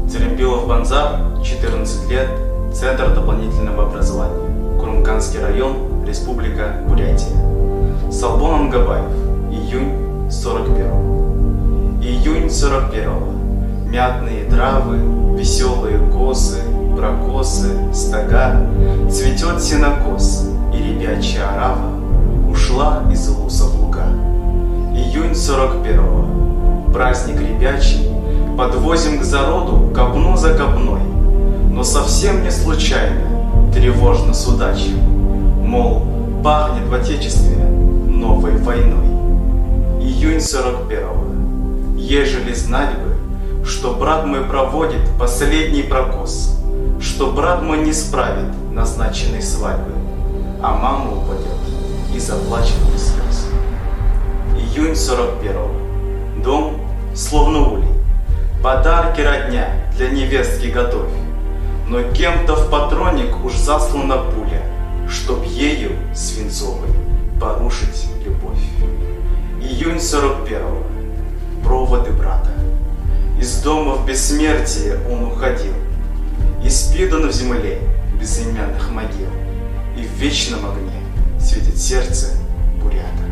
Церемпилов Банзар, 14 лет, Центр дополнительного образования, Курмканский район, Республика Бурятия. Салбон Ангабаев, июнь 41-го. Июнь 41-го. Мятные травы, веселые косы, прокосы, стога, цветет сенокос, и ребячья орава ушла из луса в луга. Июнь 41-го. Праздник ребячий, подвозим к зароду копну за копной, но совсем не случайно, тревожно судачим, мол, пахнет в Отечестве новой войной. Июнь 41-го. Ежели знать бы, что брат мой проводит последний прокос, что брат мой не справит назначенной свадьбы, а мама упадет и заплачет без слез. Июнь 41-го. Дом словно улей, подарки родня для невестки готовь, но кем-то в патроник уж заслана пуля, чтоб ею свинцовой порушить любовь. Июнь 41-го. Проводы брата. Из дома в бессмертие он уходил, и спит он в земле безымянных могил, и в вечном огне светит сердце бурята.